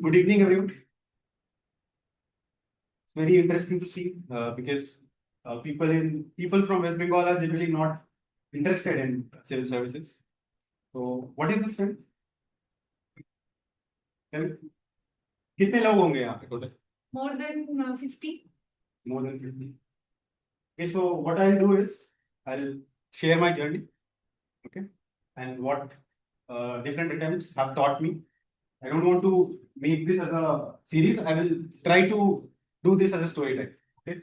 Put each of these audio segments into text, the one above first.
Good evening, everyone. It's very interesting to see because people from West Bengal are generally not interested in civil services. So, what is this film? कितने लोग होंगे यहाँ पे total? More than 50. More than 50. Okay, so what I'll do is I'll share my journey, okay, and what different attempts have taught me. I don't want to make this as a series. I will try to do this as a story type, okay,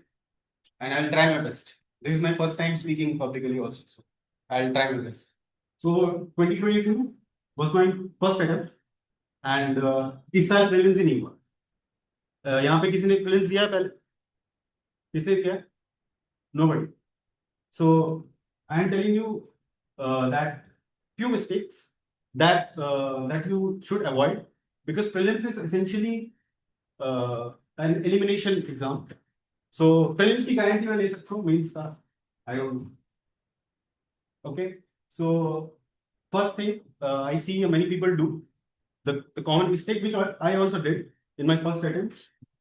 and I'll try my best. This is my first time speaking publicly also, so I'll try my best. So 2022 was my first attempt, and इस साल prelims ही नहीं हुआ. यहाँ पे किसी ने prelims दिया पहले? किसने दिया? Nobody. So I am telling you that few mistakes that you should avoid, because prelims is essentially an elimination exam. So prelims की guarantee मैं ले सकता हूँ, mains का I don't know. Okay, so first thing I see many people do, the common mistake which I also did in my first attempt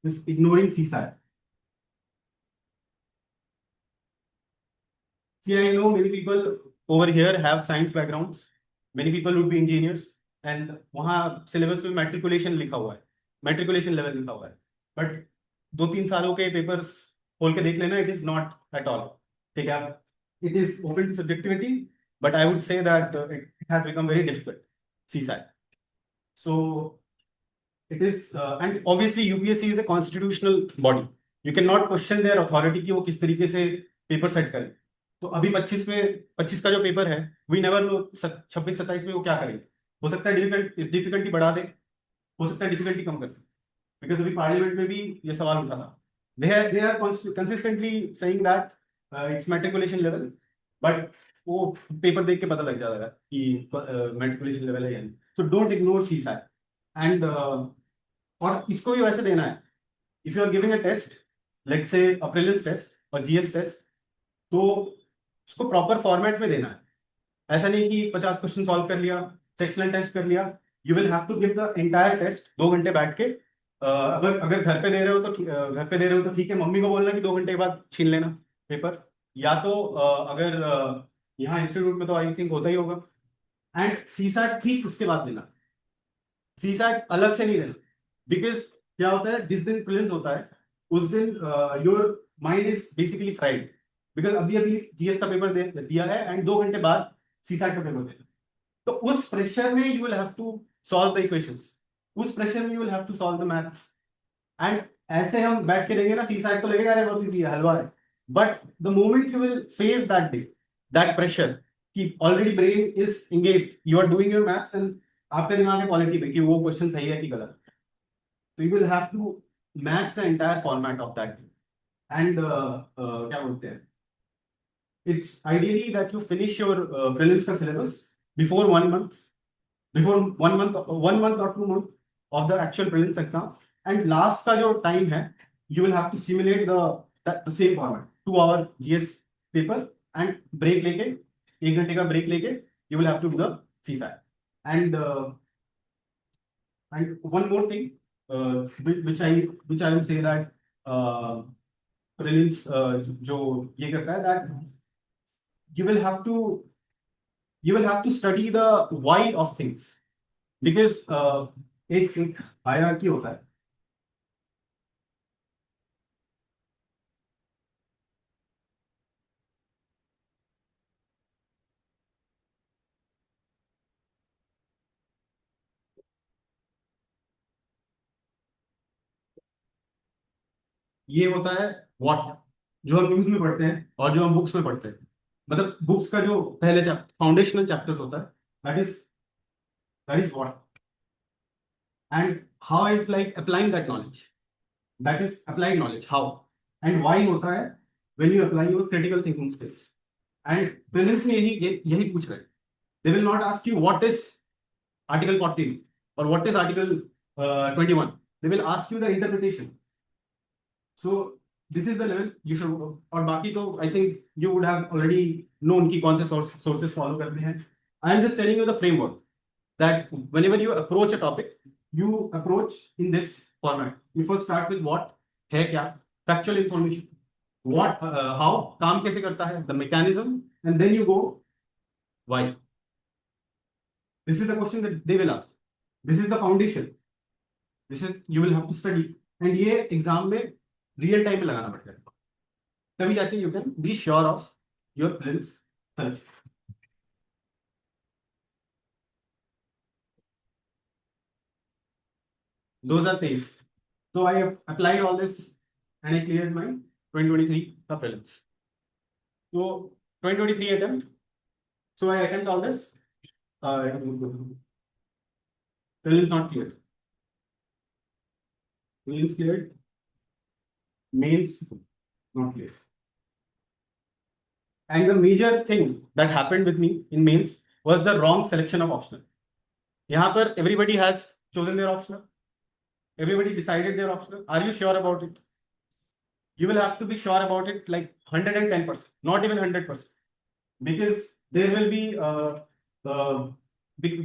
is ignoring CSAT. See, I know many people over here have science backgrounds. Many people would be engineers, and वहाँ syllabus में matriculation लिखा हुआ है, matriculation level लिखा हुआ है. But 2-3 सालों के papers खोल के देख लेना, it is not at all. ठीक है, it is open to subjectivity, but I would say that it has become very difficult. CSAT. So it is, and obviously UPSC is a constitutional body. You cannot question their authority कि वो किस तरीके से paper set करें. तो अभी 25 का जो पेपर है, वी नेवर नो 26-27 में वो क्या करेंगे. हो सकता है डिफिकल्टी बढ़ा दे, हो सकता है डिफिकल्टी कम कर दे, बिकॉज अभी पार्लियामेंट में भी ये सवाल उठा था. They are consistently saying that it's matriculation level, but वो पेपर देख के पता लग जाता है कि मैट्रिकुलेशन लेवल है या नहीं. So don't ignore CSAT. And और इसको भी वैसे देना है. If you are giving a test, let's say a prelims test और जीएस टेस्ट, तो उसको प्रॉपर फॉर्मेट में देना है. ऐसा नहीं कि 50 क्वेश्चन सॉल्व कर लिया, सेक्शनल टेस्ट कर लिया. You will have to give the entire test 2 घंटे बैठ के. अगर घर पे दे रहे हो तो घर पे दे रहे हो तो ठीक है, मम्मी को बोलना कि 2 घंटे के बाद छीन लेना पेपर. या तो अगर यहाँ इंस्टीट्यूट में तो आई थिंक होता ही होगा. एंड सीसैट ठीक उसके बाद देना. सीसैट अलग से नहीं देना, बिकॉज क्या होता है, जिस दिन प्रीलिम्स होता है उस दिन your mind is basically fried, because अभी जीएस का पेपर दिया है एंड 2 घंटे बाद सीसैट का पेपर देना. तो उस प्रेशर में you will have to solve the equations, उस प्रेशर में you will have to solve the maths. And ऐसे हम बैठ के देंगे ना, सीसैट को लगेगा अरे बहुत इजी है, हलवा है. But the moment you will face that day, that pressure कि already brain is engaged, you are doing your maths and आपके दिमाग में क्वालिटी पे कि वो क्वेश्चन सही है कि गलत. तो you will have to match the entire format of that. And क्या बोलते हैं, it's ideally that you finish your prelims ka syllabus before 1 month, before 1 month or 2 months of the actual prelims exam. And last का जो time है, you will have to simulate the same format, 2-hour GS paper and break लेके 1 घंटे का break लेके you will have to do the CSAT. And one more thing which I will say that prelims जो ये करता है, that you will have to study the why of things, because एक hierarchy होता है. ये होता है what, जो हम न्यूज में पढ़ते हैं और जो हम बुक्स में पढ़ते हैं. मतलब बुक्स का जो पहले फाउंडेशनल चैप्टर्स होता है, that is what, and how is like applying that knowledge, that is applied knowledge, how. And why होता है when you apply your critical thinking skills. And prelims में यही पूछ रहे हैं. They will not ask you what is Article 14 or what is Article 21. They will ask you the interpretation. So this is the level you should. और बाकी तो I think you would have already known कि कौन से sources follow करने हैं. I am just telling you the framework that whenever you approach a topic, you approach in this format. You first start with what है क्या, factual information, what how काम कैसे करता है, the mechanism, and then you go why. This is the question that they will ask. This is the foundation. This is you will have to study, and ये exam में real time में लगाना पड़ता है, तभी जाके you can be sure of your prelims selection. Those are things. So I applied all this and I cleared my 2023 prelims. So 2023 attempt. So I attempt all this. Prelims not cleared. Prelims cleared. Mains not cleared. And the major thing that happened with me in mains was the wrong selection of optional. यहाँ पर everybody has chosen their optional. Everybody decided their optional. Are you sure about it? You will have to be sure about it like 110%, not even 100%, because there will be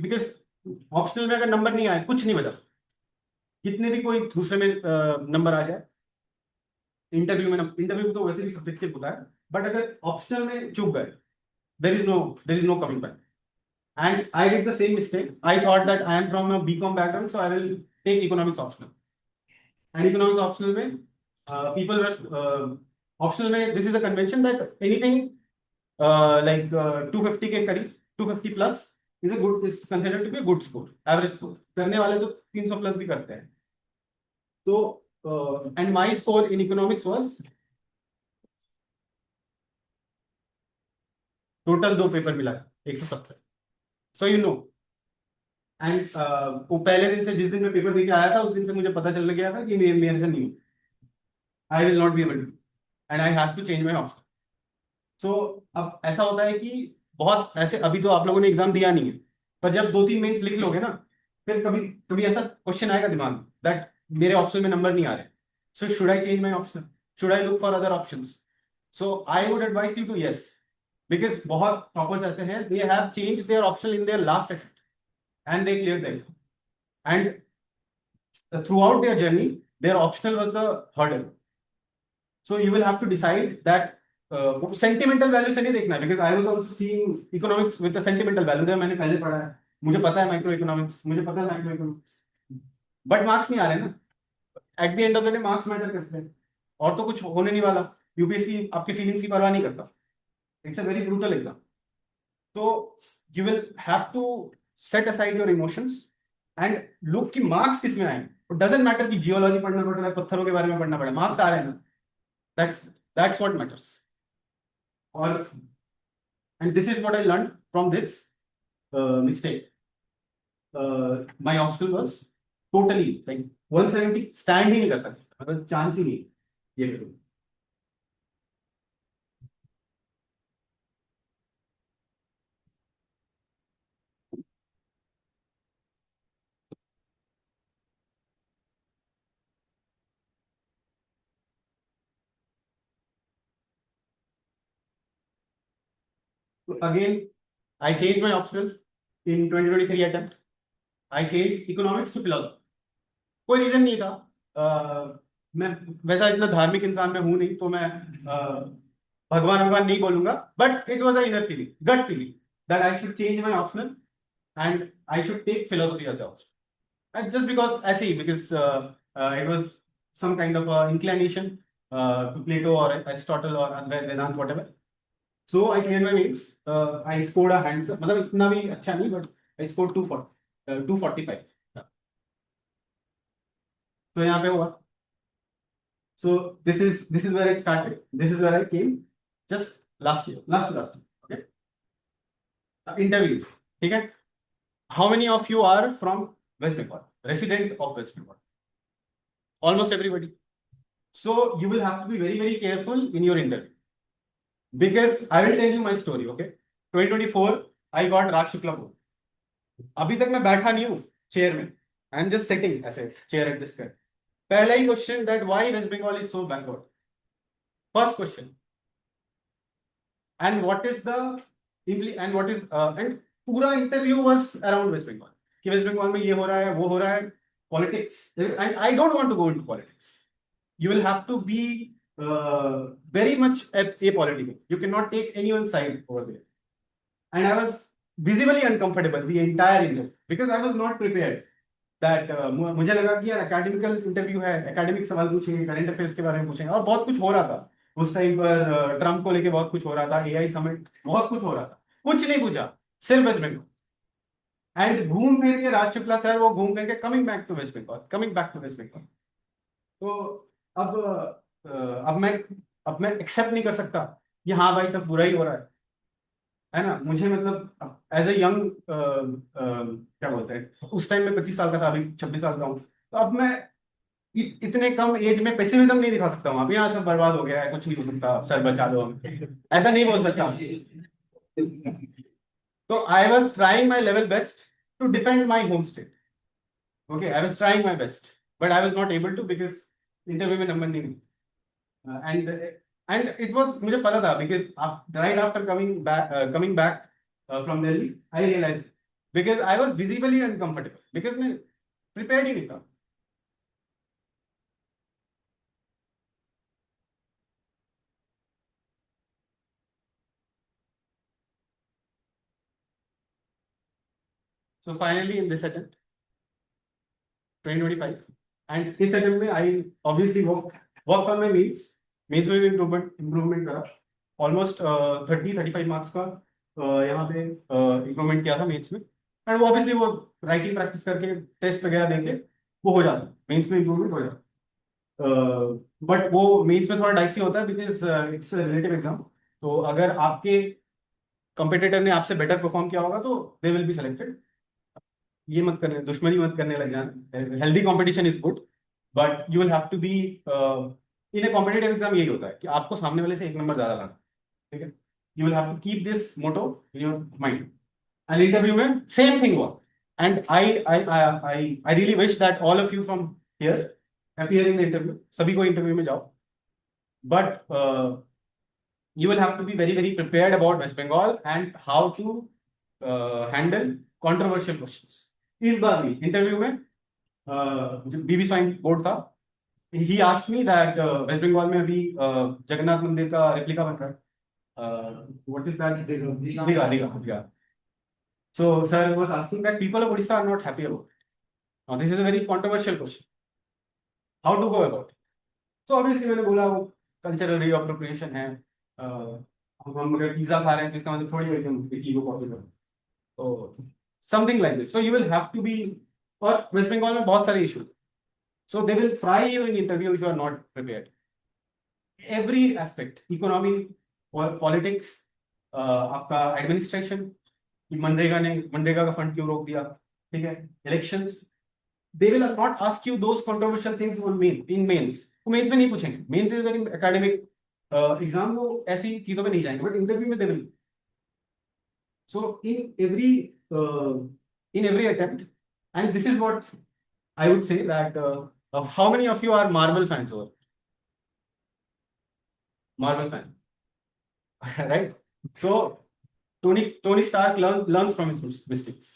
because optional में अगर number नहीं आए कुछ नहीं बचा, कितने भी कोई दूसरे में नंबर आ जाए, इंटरव्यू तो वैसे भी सब्जेक्टिव होता है, बट अगर ऑप्शनल में चूक गए, there is no coming back. And I did the same mistake. I thought that I am from a BCom background, so I will take economics optional. And economics optional में people were optional में this is a convention that anything like 250 के करीब 250 plus is considered to be a good score, average score. करने वाले तो 300 plus भी करते हैं. So and my score in economics was total 2 paper मिला 170. So you know. एंड वो पहले दिन से जिस दिन मैं पेपर देके आया था उस दिन से मुझे पता चल गया था कि मेरे से नहीं, I will not be able to, and I have to change my option. So अब ऐसा होता है कि बहुत ऐसे, अभी तो आप लोगों ने एग्जाम दिया नहीं है, पर जब 2-3 मेंस लिख लोगे ना, फिर कभी कभी ऐसा क्वेश्चन आएगा दिमाग में दैट मेरे ऑप्शन में नंबर नहीं आ रहे, so should I change my option, should I look for other options. So I would advise you to yes, because बहुत टॉपर्स ऐसे हैं, they have changed their option in their last attempt and they cleared the exam. And throughout their journey, their optional was the hurdle. So you will have to decide that sentimental value से नहीं देखना, because I was also seeing economics with a sentimental value. मैंने पहले पढ़ा है, मुझे पता है माइक्रो इकोनॉमिक्स, मुझे पता है माइक्रो इकोनॉमिक्स, बट मार्क्स नहीं आ रहे ना. At the end of the day marks matter करते हैं, और तो कुछ होने नहीं वाला. यूपीएससी आपके फीलिंग्स की परवाह नहीं करता. It's a very brutal exam. तो you will have to set aside your emotions and look कि marks किस में आए. It doesn't matter कि जियोलॉजी पढ़ना पड़ रहा है, पत्थरों के बारे में पढ़ना पड़ा, मार्क्स आ रहे हैं ना, that's what matters. और and this is what I learned from this mistake. My optional was totally like 170 stand ही नहीं करता, मतलब चांस ही नहीं ये करूँ. So again, I changed my optional in 2023 attempt. I changed economics to philosophy. कोई reason नहीं था. मैं वैसा इतना धार्मिक इंसान में हूं नहीं, तो मैं भगवान भगवान नहीं बोलूंगा, but it was a inner feeling, gut feeling that I should change my optional and I should take philosophy as option. And just because ऐसे ही, because it was some kind of inclination to Plato और Aristotle और Vedanta whatever. So I cleared my mains. I scored a handsome, मतलब इतना भी अच्छा नहीं, but I scored 245. तो यहाँ पे हुआ. So this is where it started. This is where I came just last year. Okay. Interview. ठीक है. How many of you are from West Bengal? Resident of West Bengal? Almost everybody. So you will have to be very careful in your interview, because I will tell you my story. Okay. 2024 I got Raj Shukla Board. अभी तक मैं बैठा नहीं हूँ chair में. I am just sitting as a chair at this guy. पहला ही question that why West Bengal is so backward. First question. And what is and पूरा interview was around West Bengal कि वेस्ट बंगाल में ये हो रहा है, वो हो रहा है. politics, and I don't want to go into politics. You will have to be very much apolitical. You cannot take anyone's side over there. And I was visibly uncomfortable the entire interview because I was not prepared. That मुझे लगा कि यार academical interview है, academic सवाल पूछेंगे, current affairs के बारे में पूछेंगे, और बहुत कुछ हो रहा था उस टाइम पर। ट्रम्प को लेके बहुत कुछ हो रहा था, एआई समिट, बहुत कुछ हो रहा था। कुछ नहीं पूछा, सिर्फ वेस्ट बंगाल। एंड घूम फिर के राज शुक्ला सर वो घूम करके coming back to West Bengal, coming back to West Bengal. तो अब अब मैं एक्सेप्ट नहीं कर सकता कि हाँ भाई सब बुरा ही हो रहा है ना। मुझे मतलब एज ए यंग क्या बोलते हैं, उस टाइम में 25 साल का था, अभी 26 साल का हूँ। तो अब मैं इतने कम एज में पेसिमिज्म नहीं दिखा सकता हूँ। अब यहाँ सब बर्बाद हो गया है, कुछ नहीं हो सकता, सर बचा दो, ऐसा नहीं बोल सकता। तो I was trying my level best to defend my home state. Okay, I was trying my best, but I was not able to because interview में नंबर नहीं मिले। एंड इट वाज, मुझे पता था because right after coming back from Delhi I realise, because I was visibly uncomfortable, because मैं prepared ही नहीं था। So finally in this attempt 2025, and इस अटेम्प्ट में I obviously work on my mains में भी इम्प्रूवमेंट करा। ऑलमोस्ट 30-35 मार्क्स का यहाँ पे इम्प्रूवमेंट किया था मेंस में। एंड वो ऑब्वियसली वो राइटिंग प्रैक्टिस करके टेस्ट वगैरह देके वो हो जाता, मेंस में इम्प्रूवमेंट हो जाता। बट वो मेंस में थोड़ा डाइसी होता है बिकॉज इट्स रिलेटिव एग्जाम। तो अगर आपके कंपटीटर ने आपसे बेटर परफॉर्म किया होगा तो दे विल बी सेलेक्टेड। ये मत करने, दुश्मनी मत करने लग जाना। Healthy competition is good, but you will have to be in a competitive exam. यही होता है कि आपको सामने वाले से एक नंबर ज्यादा लाना, ठीक है। You will have to keep this motto in your mind. And interview में सेम थिंग हुआ। And I really wish that all of you from here appear in the interview, सभी को इंटरव्यू में जाओ, but you will have to be very very prepared about West Bengal and how to handle controversial questions. इस बार भी interview में जो B B Swain board था, he asked me that West Bengal में अभी जगन्नाथ मंदिर का रेप्लिका बन रहा है, what is that? Digha. So sir was asking that people of Odisha are not happy about it. Now this is a very controversial question. How to go about it? तो obviously मैंने बोला वो कल्चरल रीअप्रोप्रिएशन है। हम अगर pizza खा रहे हैं तो इसका मतलब थोड़ी है कि हम इटली को कॉपी करें। तो something like this. So you will have to be, और वेस्ट बंगाल में बहुत सारे issue, so they will fry you in interview if you are not prepared. Every aspect, economy, politics, आपका एडमिनिस्ट्रेशन, मनरेगा का फंड क्यों रोक दिया, ठीक है, elections, they will not ask you those controversial things on mains. वो मेंस में नहीं पूछेंगे, mains is very academic exam, वो ऐसी चीजों में नहीं जाएंगे, बट इंटरव्यू में they will. So in every attempt, and this is what I would say that how many of you are Marvel fans over? Marvel fan, right? So Tony Stark learns from his mistakes.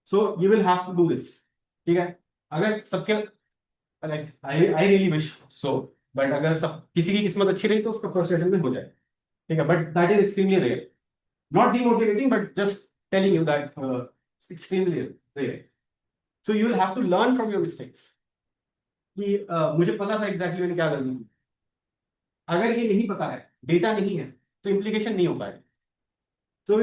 So you will have to do this, ठीक है। अगर सबके like I really wish so, but अगर सब किसी की किस्मत अच्छी रही तो उसका फर्स्ट अटेम्प्ट में हो जाए, ठीक है, but that is extremely rare. Not demotivating but just telling you that extremely rare. So you will have to learn from your mistakes कि मुझे पता था एग्जैक्टली मैंने क्या गलती की। अगर ये नहीं पता है, डेटा नहीं है, तो इम्प्लीकेशन नहीं हो पाएगा। तो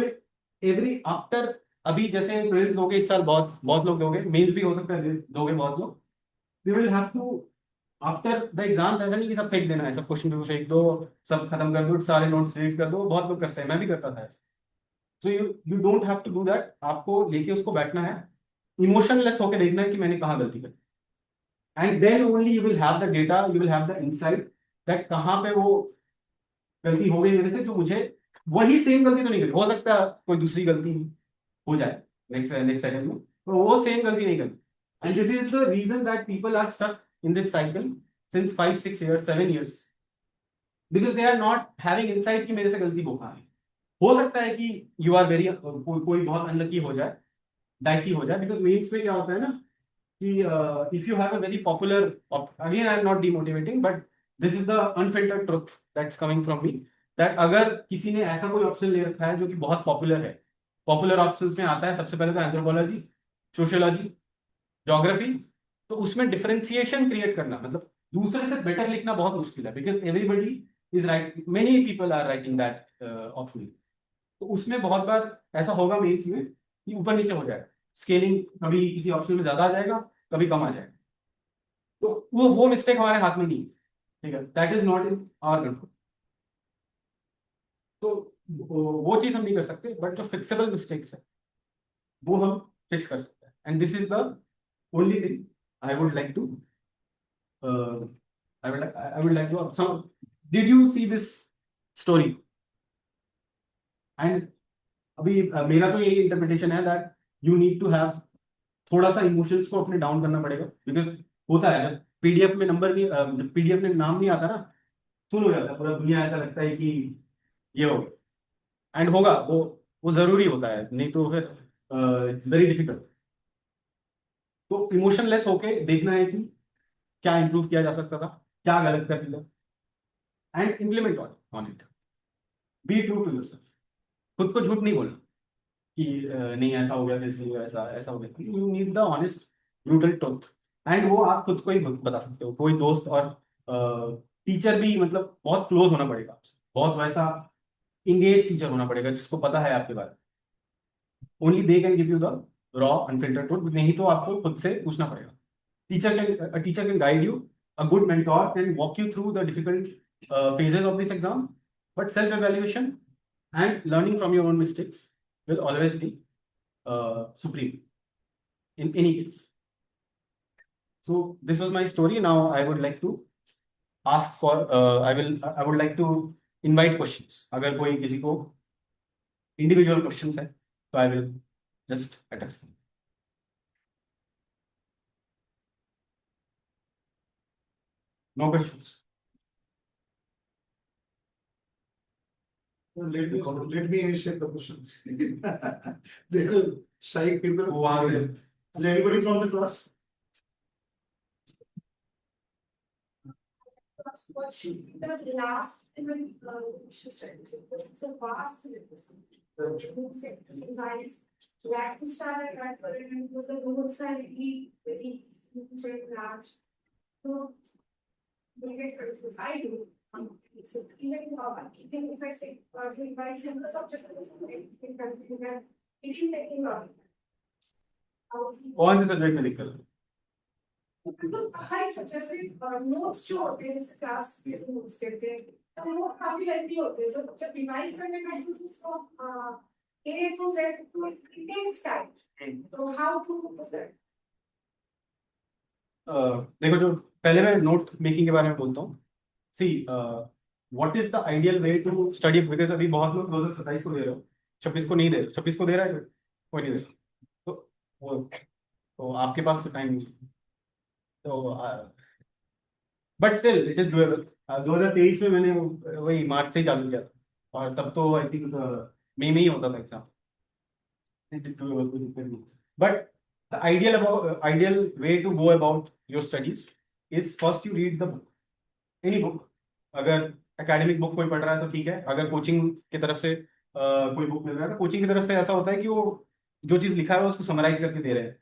एवरी आफ्टर, अभी जैसे प्रीलिम्स दोगे इस साल, बहुत लोग दोगे, मेंस भी हो सकता है दोगे बहुत लोग। You will have to after the exams, ऐसा नहीं कि सब फेंक देना है, सब क्वेश्चन पेपर फेंक दो, सब खत्म कर दो, सारे नोट्स डिलीट कर दो। बहुत लोग करते हैं, मैं भी करता था। So you don't have to do that. आपको लेके उसको बैठना है, इमोशनलेस होकर देखना है कि मैंने कहाँ गलती करी, and then only you will have the data, you will have the insight that कहाँ पे वो गलती हो गई मेरे से, जो मुझे वही सेम गलती तो नहीं करी। हो सकता है कोई दूसरी गलती हो जाए नेक्स्ट सेकंड में, तो वो सेम गलती नहीं करनी। And this is the reason that people are stuck in this cycle since 5-6 years 7 years, because they are not having insight कि मेरे से गलती वो कहाँ है। हो सकता है कि you are very कोई बहुत अनलकी हो जाए, डाइसी हो जाए, because मेंस में क्या होता है ना, कि if you have a very popular, again I am not demotivating, but this is the unfiltered truth that's coming from me, that अगर किसी ने ऐसा कोई ऑप्शन ले रखा है जो कि बहुत पॉपुलर है, पॉपुलर ऑप्शंस में आता है सबसे पहले तो एंथ्रोपोलॉजी, सोशियोलॉजी, ज्योग्राफी, तो उसमें डिफरेंशिएशन क्रिएट करना, मतलब दूसरे से बेटर लिखना बहुत मुश्किल है, because everybody is right, many people are writing that option. तो उसमें बहुत बार ऐसा होगा मेंस में कि ऊपर नीचे हो जाएगा, स्केलिंग कभी किसी ऑप्शन में ज्यादा आ जाएगा, कभी कम आ जाएगा, तो वो मिस्टेक हमारे हाथ में नहीं है, ठीक है, that is not in our control. तो वो चीज हम नहीं कर सकते, बट जो फिक्सेबल मिस्टेक्स है वो हम फिक्स कर सकते हैं, and this is the only thing I would like to some, did you see this story? And अभी मेरा तो यही इंटरप्रिटेशन है that you need to have थोड़ा सा इमोशंस को अपने डाउन करना पड़ेगा, बिकॉज होता है जब पीडीएफ में नंबर नहीं, जब पीडीएफ में नाम नहीं आता ना, सुन हो जाता है पूरा दुनिया, ऐसा लगता है कि ये हो, एंड होगा वो जरूरी होता है, नहीं तो फिर इट्स वेरी डिफिकल्ट। तो इमोशनलेस होके देखना है कि क्या इंप्रूव किया जा सकता था, क्या गलत कर दिया, and implement on it, be true to yourself, खुद को झूठ नहीं बोलना कि नहीं ऐसा हो गया, इसलिए ऐसा ऐसा हो गया, you need the honest brutal truth, and वो आप खुद को ही बता सकते हो, कोई दोस्त और टीचर भी, मतलब बहुत क्लोज होना पड़ेगा आपसे, बहुत वैसा इंगेज टीचर होना पड़ेगा जिसको पता है आपके बारे में, only they can give you the raw unfiltered truth, नहीं तो आपको खुद से पूछना पड़ेगा। Teacher can guide you, a good mentor can walk you through the difficult phases of this exam, but self evaluation and learning from your own mistakes will always be supreme in any case. So this was my story. Now I would like to ask for I would like to invite questions. अगर कोई किसी को individual questions है तो I will just address them. No questions. Let me initiate the questions. They are shy people. वहाँ से Is there anybody from the class? Last question, the last even it's a vast syllabus. Guys, like to start at right for it because the roads are very large. So we get confused. I do. So even if I say revise in the subject, if you take it कौन से subject में दिक्कत है? I suggested notes जो होते हैं जैसे class के notes कहते हैं तो वो काफी हेल्दी होते हैं जब रिवाइज करने का उसको A to Z to it takes time. So how to do that? देखो, जो पहले मैं नोट मेकिंग के बारे में बोलता हूँ, see what is the ideal way to study, because अभी बहुत लोग 2027 को दे रहे हो, 26 को नहीं दे रहे, 26 को दे रहा है कोई नहीं दे रहा, तो आपके पास तो टाइम नहीं, तो but still it is doable. 2023 में मैंने वही मार्च से ही चालू किया था, और तब तो आई थिंक मई में ही होता था एग्जाम, इट इज डूएबल, कोई दिक्कत नहीं, but the ideal way to go about your studies is first you read the book, any book. अगर एकेडमिक बुक कोई पढ़ रहा है तो ठीक है, अगर कोचिंग की तरफ से कोई बुक मिल रहा है तो कोचिंग की तरफ से ऐसा होता है कि वो जो चीज लिखा है उसको समराइज करके दे रहे हैं,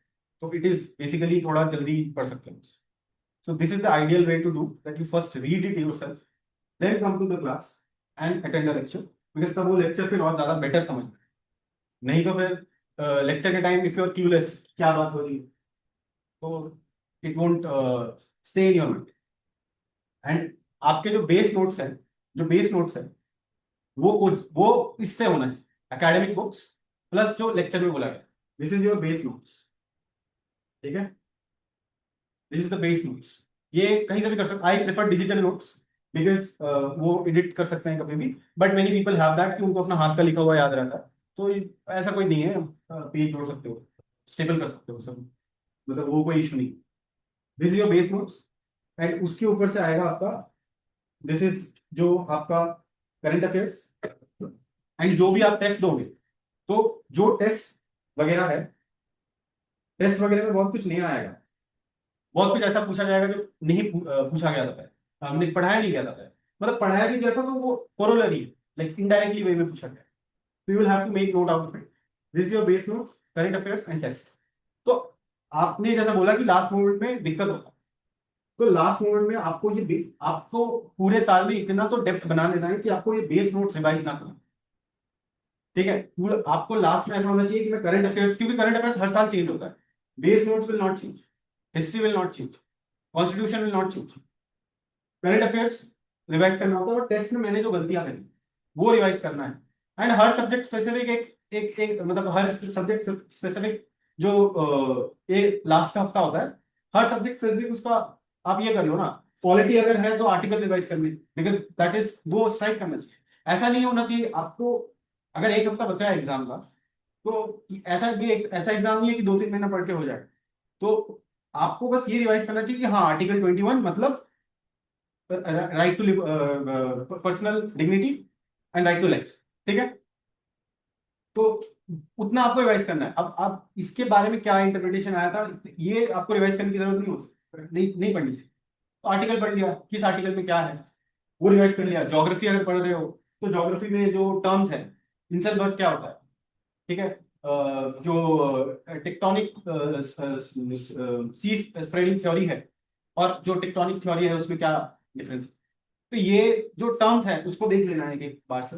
तो इट इज बेसिकली थोड़ा जल्दी पढ़ सकते हैं। So this is the ideal way to do that, you first read it yourself, then come to the class and attend the lecture, because तब वो लेक्चर फिर और ज्यादा बेटर समझ में, नहीं तो फिर लेक्चर के time if you are clueless क्या बात हो रही है तो it won't stay in your mind, and आपके जो बेस नोट्स है वो इससे होना चाहिए, एकेडमिक बुक्स प्लस जो लेक्चर में बोला गया, this is your base notes, ठीक है, this is the base notes. ये कहीं से भी कर सकते, I prefer digital notes because वो एडिट कर सकते हैं कभी भी, but many people have that कि उनको अपना हाथ का लिखा हुआ याद रहता है, तो ऐसा कोई नहीं है, पेज जोड़ सकते हो, स्टेबल कर सकते हो सब, मतलब वो कोई इशू नहीं। This is your base notes, and उसके ऊपर से आएगा आपका, दिस इज जो आपका करंट अफेयर्स, एंड जो भी आप टेस्ट दोगे, तो जो टेस्ट वगैरह में बहुत कुछ नया आएगा, बहुत कुछ ऐसा पूछा जाएगा जो नहीं पूछा गया था, हमने पढ़ाया नहीं गया था, मतलब पढ़ाया भी गया था तो वो कोरोलरी है, लाइक इनडायरेक्टली वे में पूछा गया, तो you will have to make note out of it. This is your base note, current affairs and test. तो आपने जैसा बोला कि लास्ट मोमेंट में दिक्कत होता है, तो लास्ट मोमेंट में आपको आपको पूरे साल में इतना तो डेप्थ बना लेना है कि आपको ये बेस नोट रिवाइज ना करना, ठीक है। पूरा आपको लास्ट में ऐसा होना चाहिए कि मैं करंट अफेयर्स, क्योंकि करंट अफेयर्स हर साल चेंज होता है, base notes will not change, history will not change, constitution will not change, current affairs revise करना होता है, और टेस्ट में मैंने जो गलतियां करी वो रिवाइज करना है। एंड हर सब्जेक्ट स्पेसिफिक एक मतलब हर सब्जेक्ट स्पेसिफिक जो एक लास्ट का हफ्ता होता है, हर सब्जेक्ट स्पेसिफिक उसका आप ये कर लो ना। पॉलिटी अगर है तो आर्टिकल रिवाइज करने, बिकॉज दैट इज वो स्ट्राइक करना चाहिए। ऐसा नहीं होना चाहिए आपको, अगर एक हफ्ता बचा है एग्जाम का, तो ऐसा एग्जाम नहीं है कि 2-3 महीना पढ़ के हो जाए, तो आपको बस ये रिवाइज करना चाहिए कि हाँ आर्टिकल 21 मतलब right to personal dignity and right to life, ठीक है। तो उतना आपको रिवाइज करना है। अब आप इसके बारे में क्या इंटरप्रिटेशन आया था ये आपको रिवाइज करने की जरूरत नहीं नहीं पढ़नी चाहिए। तो आर्टिकल पढ़ लिया, किस आर्टिकल में क्या है वो रिवाइज कर लिया। ज्योग्राफी अगर पढ़ रहे हो तो ज्योग्राफी में जो टर्म्स है, इनसेलबर्ग क्या होता है, ठीक है। जो टेक्टोनिक सी स्प्रेडिंग थ्योरी है और जो टेक्टोनिक थ्योरी है उसमें क्या डिफरेंस है, तो ये जो टर्म्स है उसको देख लेना है एक बार से।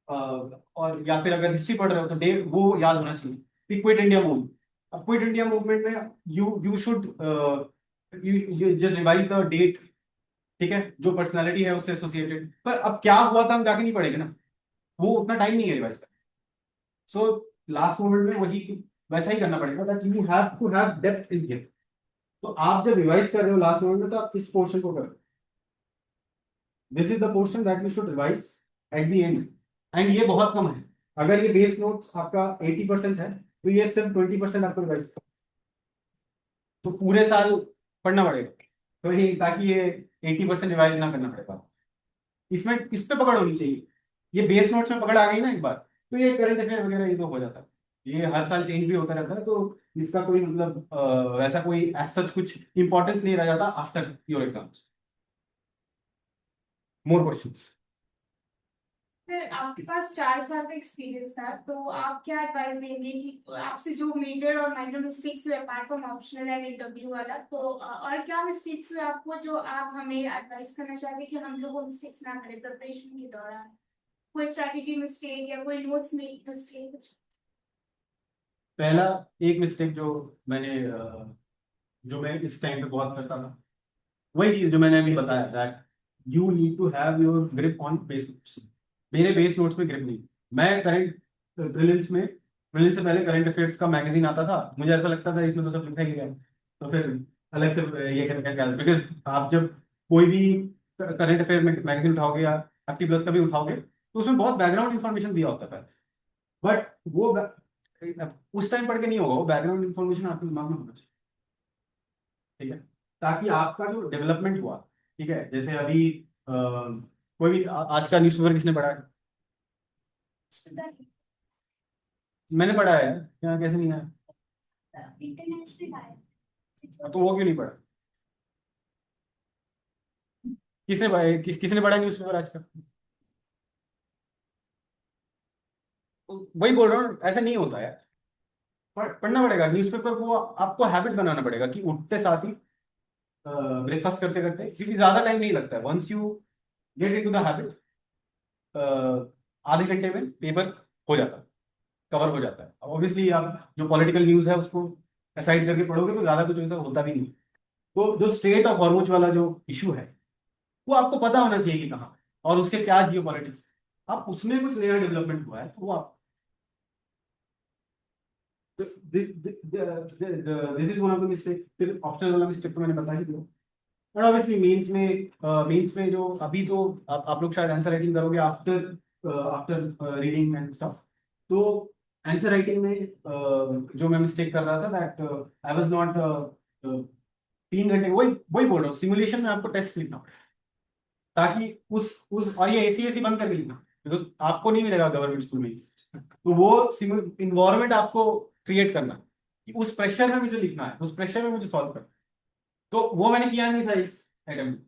और या फिर अगर हिस्ट्री पढ़ रहे हो तो डे वो याद होना चाहिए। क्विट इंडिया मूवमेंट, अब क्विट इंडिया मूवमेंट में you should you just revise the date, ठीक है, जो पर्सनालिटी है उससे एसोसिएटेड। पर अब क्या हुआ था हम जाके नहीं पढ़ेंगे ना, वो उतना टाइम नहीं है रिवाइज का। सो लास्ट मोमेंट में वही वैसा ही करना पड़ेगा, that you have to have depth in here. तो आप जब रिवाइज कर रहे हो लास्ट मोमेंट में तो आप इस पोर्शन को करो, this is the portion that you should revise at the end. And ये बहुत कम है, अगर ये बेस नोट्स आपका 80% है तो ये सिर्फ 20% आपको रिवाइज करो, तो पूरे साल पढ़ना पड़ेगा, तो ये ताकि ये 80% रिवाइज ना करना पड़ेगा। इसमें इस पे पकड़ होनी चाहिए, ये बेस नोट्स में पकड़ आ गई ना एक बार, तो ये करंट अफेयर वगैरह ये तो हो जाता है, ये हर साल चेंज भी होता रहता है, तो इसका कोई मतलब वैसा कोई एज सच कुछ इंपॉर्टेंस नहीं रह जाता after your exams. More questions. Sir आपके पास 4 साल का एक्सपीरियंस था, तो आप क्या एडवाइस देंगे कि आपसे जो मेजर और माइनर मिस्टेक्स हुए apart from optional and interview वाला, तो और क्या मिस्टेक्स हुए आपको जो आप हमें एडवाइस करना चाहते हैं कि हम लोग वो मिस्टेक्स ना करें प्रिपरेशन के दौरान? कोई स्ट्रैटेजी मिस्टेक या कोई नोट्स में मिस्टेक? पहला एक मिस्टेक जो मैं इस टाइम पे बहुत करता था, वही चीज जो मैंने अभी बताया, that you need to have your grip on base notes. मेरे बेस नोट्स में ग्रिप नहीं, मैं करंट प्रीलिम्स से पहले करंट अफेयर्स का मैगजीन आता था, मुझे ऐसा लगता था इसमें तो सब लिखा ही गया है, तो फिर अलग से ये करने का, बिकॉज आप जब कोई भी करंट अफेयर में मैगजीन उठाओगे या एफटी प्लस का भी उठाओगे तो उसमें बहुत बैकग्राउंड इन्फॉर्मेशन दिया होता है पहले, बट वो उस टाइम पढ़ के नहीं होगा, वो बैकग्राउंड इन्फॉर्मेशन आपके दिमाग में होना चाहिए, ठीक है, ताकि आपका जो डेवलपमेंट हुआ, ठीक है। जैसे अभी कोई भी आज का न्यूज़पेपर किसने पढ़ा है? मैंने पढ़ा है, क्या कैसे नहीं आया? इंटरनेशनल आया। तो वो क्यों नहीं पढ़ा? किसने पढ़ा न्यूज़पेपर आज का? वही बोल रहा हूँ, ऐसा नहीं होता है, पढ़ना पड़ेगा न्यूज़पेपर को, आपको हैबिट बनाना पड़ेगा कि उठते साथ ही ब्रेकफास्ट करते करते, क्योंकि ज्यादा टाइम नहीं लगता है, once you get into the habit आधे घंटे में पेपर हो जाता है, कवर हो जाता है। ऑब्वियसली आप जो पॉलिटिकल न्यूज़ है उसको असाइड करके पढ़ोगे तो ज्यादा कुछ ऐसा होता भी नहीं। तो जो स्ट्रेट ऑफ हॉर्मोज वाला जो इशू है वो आपको पता होना चाहिए कि कहाँ, और उसके क्या जियो पॉलिटिक्स, आप उसमें कुछ नया डेवलपमेंट हुआ है तो वो आप this is one of the mistake. फिर ऑप्शनल वाला मिस्टेक तो मैंने बता ही दिया, और ऑब्वियसली मेंस में जो अभी तो आप लोग शायद आंसर राइटिंग करोगे आफ्टर रीडिंग एंड स्टफ, तो आंसर राइटिंग में जो मैं मिस्टेक कर रहा था दैट आई वाज नॉट 3 घंटे, वही बोल रहा हूँ, सिमुलेशन में आपको टेस्ट लिखना पड़ेगा, ताकि उस और ये एसी बंद करके लिखना, बिकॉज आपको नहीं मिलेगा गवर्नमेंट स्कूल में, तो वो इन्वायरमेंट आपको क्रिएट करना कि उस प्रेशर में मुझे लिखना है, उस प्रेशर में मुझे सॉल्व करना है। तो वो मैंने किया नहीं था इस अटेम्प्ट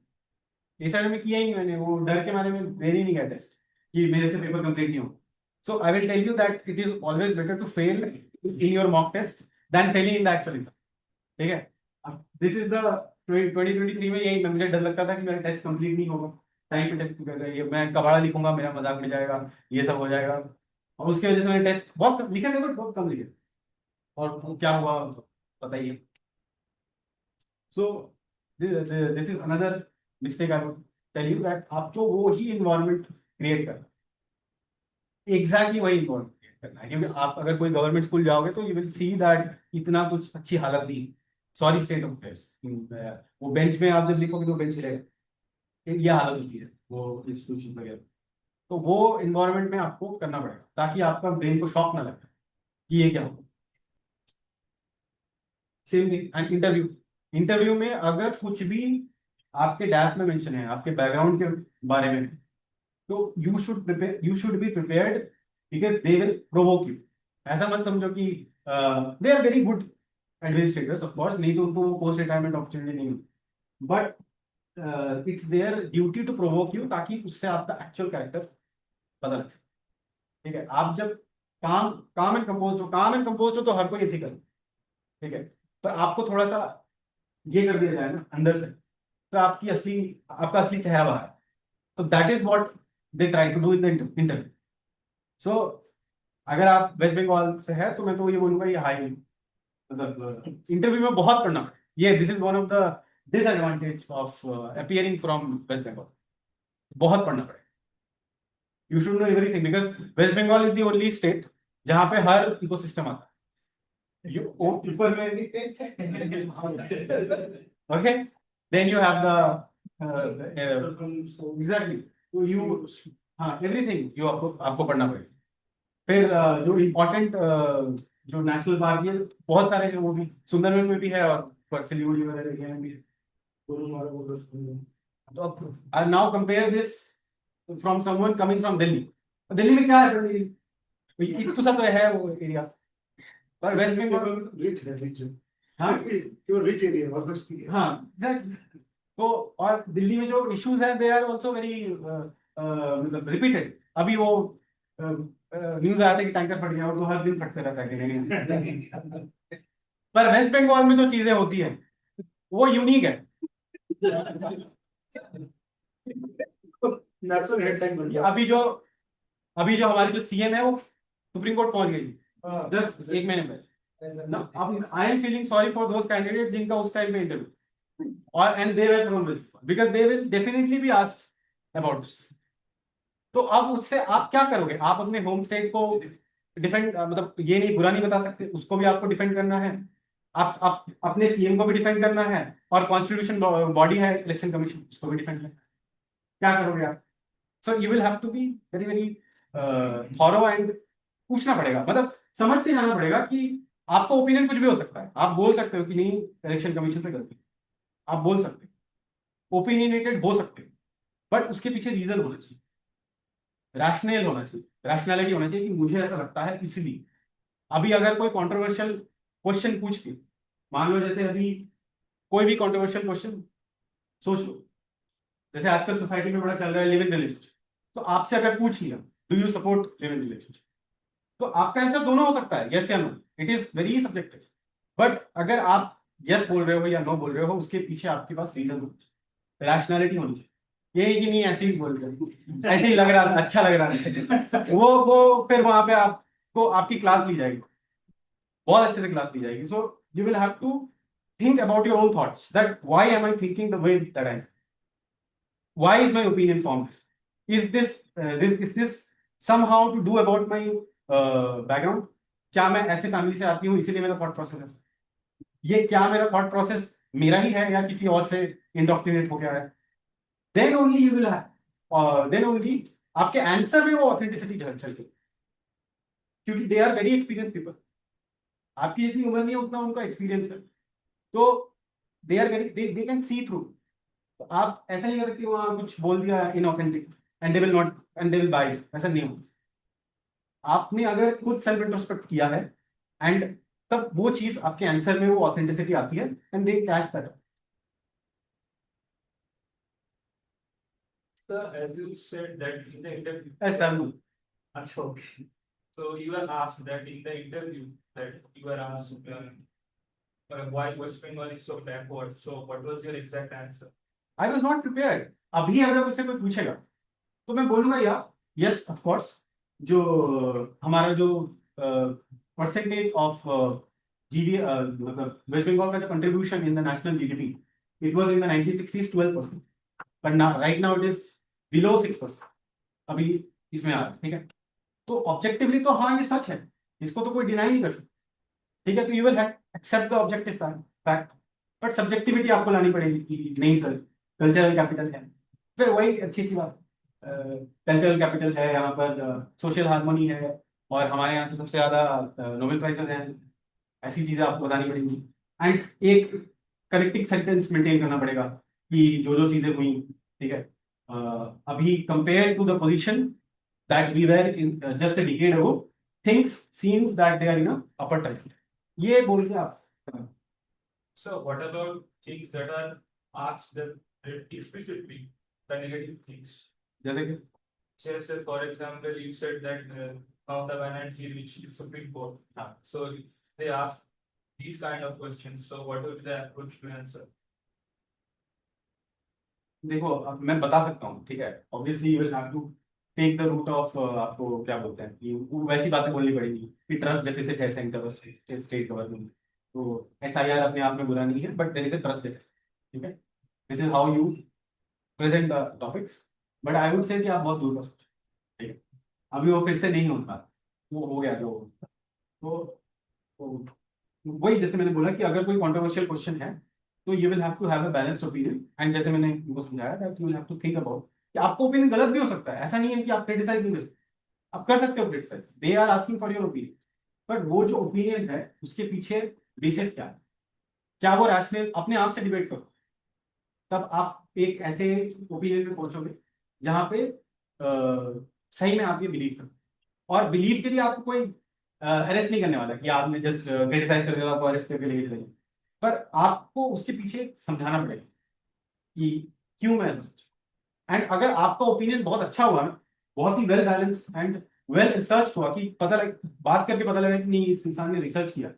में किया ही नहीं मैंने, वो डर के मारे में दे ही नहीं गया टेस्ट कि मेरे से पेपर कंप्लीट नहीं हो। So I will tell you that it is always better to fail in your mock test then failing in the actual exam. ठीक है, अब दिस इज द 2023 में यही मुझे डर लगता था कि मेरा टेस्ट कंप्लीट नहीं होगा टाइम पे टेस्ट, ये मैं कबाड़ा लिखूंगा, मेरा मजाक उड़ जाएगा, ये सब हो जाएगा। और उसकी वजह से मैंने टेस्ट बहुत लिखे थे बट बहुत कम लिखे, और वो क्या हुआ तो पता ही है। So this is another mistake I would tell you that आपको वो ही इन्वायरमेंट क्रिएट करना, एग्जैक्टली वही इन्वायरमेंट क्रिएट करना है। क्योंकि आप अगर कोई गवर्नमेंट स्कूल जाओगे तो यू विल सी दैट इतना कुछ अच्छी हालत नहीं, सॉरी स्टेट ऑफ अफेयर्स, वो बेंच में आप जब लिखोगे तो बेंच रहेगा, ये हालत होती है वो इंस्टीट्यूशन वगैरह। तो वो इन्वायरमेंट में आपको करना पड़ेगा ताकि आपका ब्रेन को शॉक ना लगे कि ये क्या होगा। सेम थिंग एंड इंटरव्यू में अगर कुछ भी आपके डैश में मेंशन है आपके बैकग्राउंड के बारे में, तो you should be prepared because they will provoke you. ऐसा मत समझो कि they are very good administrators of course, नहीं तो उनको पोस्ट रिटायरमेंट अपॉर्चुनिटी नहीं मिली, but it's their duty to provoke you ताकि उससे आपका एक्चुअल कैरेक्टर पता लग सके। ठीक है, आप जब काम एंड कंपोज हो तो हर कोई एथिकल, ठीक है, पर आपको थोड़ा सा ये कर दिया जाए ना अंदर से, तो आपका असली चेहरा बाहर है। तो that is what they try to do in the interview. So अगर आप वेस्ट बंगाल से है तो मैं तो ये बोलूंगा ये हाई, मतलब इंटरव्यू में बहुत पढ़ना पड़े, ये this is one of the disadvantage of appearing from West Bengal, बहुत पढ़ना पड़े। You should know everything because West Bengal is the only state जहां पे हर इकोसिस्टम आता है। ऊपर में okay, then you have the exactly, तो यू, हाँ एवरीथिंग यू आपको पढ़ना पड़ेगा। फिर जो इम्पोर्टेंट जो नेशनल पार्क है बहुत सारे हैं, वो भी सुंदरबन में भी है और सिलीगुड़ी वगैरह एरिया में भी है। तो अब I now compare this from someone coming from Delhi. Delhi में क्या है, इतना सा तो है वो एरिया, पर वेस्ट बंगाल रिच है, रिच है। हाँ केवल रिच एरिया वर्कर्स की है। हाँ exactly। तो और दिल्ली में जो इश्यूज हैं दे आर आल्सो वेरी मतलब रिपीटेड। अभी वो न्यूज आया था कि टैंकर फट गया, और तो हर दिन फटते रहता है कहीं ना कहीं। पर वेस्ट बंगाल में जो चीजें होती है वो यूनिक है। नेशनल हेडलाइन बन गया। अभी जो हमारी जो सीएम है वो सुप्रीम कोर्ट पहुंच गई जस्ट एक महीने में। I am feeling sorry for those candidate जिनका उस टाइम पे इंटरव्यू, और and they were from West because they will definitely be asked about this. तो अब उससे आप क्या करोगे, आप अपने होम स्टेट को डिफेंड, मतलब ये नहीं बुरा नहीं बता सकते, उसको भी आपको डिफेंड करना है, आप अपने सीएम को भी डिफेंड करना है, और कॉन्स्टिट्यूशन बॉडी है इलेक्शन कमीशन उसको भी डिफेंड करना है। क्या करोगे आप? So you will have to be very very thorough and पूछना पड़ेगा, मतलब समझ के जाना पड़ेगा कि आपका ओपिनियन कुछ भी हो सकता है। आप बोल सकते हो कि नहीं इलेक्शन कमीशन से गलती, आप बोल सकते हो, ओपिनियनेटेड हो सकते हो, बट उसके पीछे रीजन होना चाहिए, रैशनल होना चाहिए, रैशनैलिटी होना चाहिए कि मुझे ऐसा लगता है इसलिए। अभी अगर कोई कंट्रोवर्शियल क्वेश्चन पूछती, मान लो जैसे अभी कोई भी कंट्रोवर्शियल क्वेश्चन सोच लो, जैसे आजकल सोसाइटी में बड़ा चल रहा है लिव इन रिलेशनशिप, तो आपसे अगर पूछ लिया do you support live in relationship, तो आपका आंसर दोनों हो सकता है, यस या no, it is very subjective. But अगर आप यस बोल रहे हो या नो बोल रहे हो, उसके पीछे आपके पास रीजन होना चाहिए, रैशनैलिटी होनी चाहिए। ये कि नहीं ऐसे ही बोल रहे, ऐसे ही लग रहा था, अच्छा लग रहा था, वो फिर वहां पे आपको आपकी क्लास ली जाएगी, बहुत अच्छे से क्लास ली जाएगी। So you will have to think about your own thoughts, that why am I thinking the way that I am, why is my opinion formed, is this somehow to do about my background, क्या मैं ऐसे family से आती हूँ इसीलिए मेरा thought process है, ये क्या मेरा थॉट प्रोसेस मेरा ही है या किसी और से इंडोक्ट्रिनेट हो गया है, then only you will have, then only आपके आंसर में वो ऑथेंटिसिटी चलती, क्योंकि they are very experience people, आपकी जितनी उम्र नहीं है उतना उनका एक्सपीरियंस है, तो they are very they can see through. तो आप ऐसा नहीं कर सकते वहां कुछ बोल दिया inauthentic and they will not and they will buy, ऐसा नहीं हो। आपने अगर खुद सेल्फ इंट्रोस्पेक्ट किया है एंड तब वो चीज आपके आंसर में वो ऑथेंटिसिटी आती है and they catch that. Sir, as you said that in the interview. Yes, sir. That's okay. So you were asked that in the interview that you were asked why West Bengal is so backward. So what was your exact answer? I was not prepared. अभी अगर मुझसे कोई पूछेगा तो मैं बोलूंगा यार yes of course जो हमारा जो परसेंटेज ऑफ जीडी मतलब वेस्ट बंगाल का जो contribution in the national GDP it was in the 1960s 12%, but now right now it is below 6%. अभी इसमें आ रहा है, ठीक है. तो ऑब्जेक्टिवली तो हाँ ये सच है, इसको तो कोई डिनाई नहीं कर सकता, ठीक है. तो you will accept the objective fact, but subjectivity आपको लानी पड़ेगी कि नहीं सर कल्चरल कैपिटल है. फिर वही अच्छी बात, कल्चरल कैपिटल है यहाँ पर, सोशल हार्मोनी है और हमारे यहाँ से सबसे ज्यादा नोबेल प्राइजेस हैं. ऐसी चीजें आपको बतानी पड़ेंगी एंड एक करेक्टिव सेंटेंस मेंटेन करना पड़ेगा कि जो चीजें हुई, ठीक है. अभी compare to the position that we were in just a decade ago, things seems that they are in upper type. ये बोल के आप So what about things that are asked them explicitly, the negative things? जैसे कि Just for example, you said that Mamata Banerjee reached the Supreme Court. So if they ask these kind of questions, so what would be the approach to answer? देखो अब मैं बता सकता हूँ, ठीक है. Obviously you will have to take the route of, आपको क्या बोलते हैं कि वैसी बातें बोलनी पड़ेगी कि ट्रस्ट डेफिसिट है सेंटर स्टेट गवर्नमेंट. तो SIR अपने आप में बुरा नहीं है, but there is a trust deficit, ठीक है. This is how you present the topics, but I would say कि आप बहुत दूर का सोचो, ठीक है. अभी वो फिर से नहीं होता, वो हो गया जो. तो वही जैसे मैंने बोला कि अगर कोई कंट्रोवर्शियल क्वेश्चन है तो you will have to have a balanced opinion, and जैसे मैंने उनको समझाया that you will have to think about कि आपका ओपिनियन गलत भी हो सकता है. ऐसा नहीं है कि आप क्रिटिसाइज नहीं कर सकते, आप कर सकते हो criticise, they are asking for your opinion, but वो जो ओपिनियन है उसके पीछे बेसिस क्या है, क्या वो रैशनल, अपने आप से डिबेट करो, तब आप एक ऐसे ओपिनियन में पहुंचोगे जहां पे सही में आप ये बिलीव करो. और बिलीव के लिए आपको कोई अरेस्ट नहीं करने वाला कि आपने जस्ट क्रिटिसाइज करके आपको अरेस्ट करके ले जाएंगे, पर आपको उसके पीछे समझाना पड़ेगा कि क्यों मैं ऐसा सोचा. एंड अगर आपका ओपिनियन बहुत अच्छा हुआ ना, बहुत ही well balance and well research हुआ, कि पता लग बात करके पता लगा कि नहीं इस इंसान ने रिसर्च किया,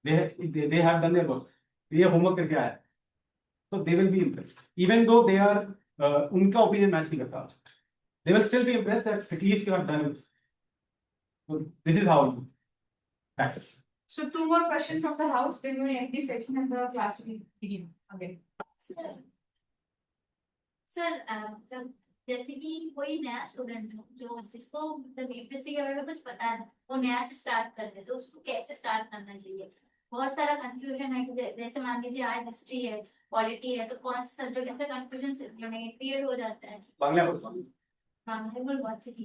they have done their work, ये होमवर्क करके आया, तो they will be impressed even though they are उनका ओपिनियन मैच नहीं करता, they will still be impressed that at least you have done this. So this is how you practice. So two more questions from the house, then we'll end the section and the class will begin again. Sir मतलब जैसे कि कोई नया student हो जो जिसको मतलब UPSC के बारे में कुछ पता है, वो नया से स्टार्ट कर दे, तो उसको कैसे स्टार्ट करना चाहिए? बहुत सारा कंफ्यूजन है कि जैसे मान लीजिए आज हिस्ट्री है, पॉलिटी है, तो कौन से सब्जेक्ट से कंफ्यूजन क्रिएट हो जाता है. বাংলা প্রশ্ন বাংলা বলছি কি